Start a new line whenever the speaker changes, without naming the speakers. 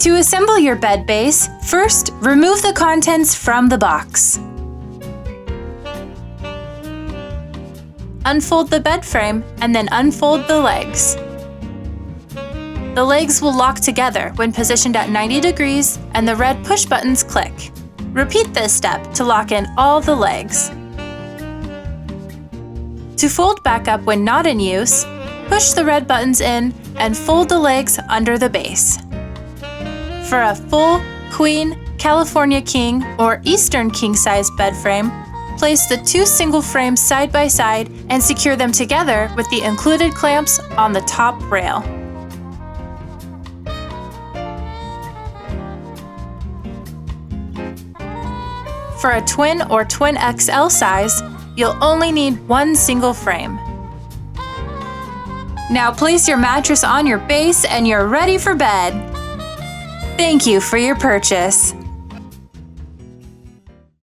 To assemble your bed base, first remove the contents from the box. Unfold the bed frame and then unfold the legs. The legs will lock together when positioned at 90 degrees and the red push buttons click. Repeat this step to lock in all the legs. To fold back up when not in use, push the red buttons in and fold the legs under the base. For a full, queen, California king, or Eastern king size bed frame, place the two single frames side by side and secure them together with the included clamps on the top rail. For a twin or twin XL size, you'll only need one single frame. Now place your mattress on your base and you're ready for bed. Thank you for your purchase.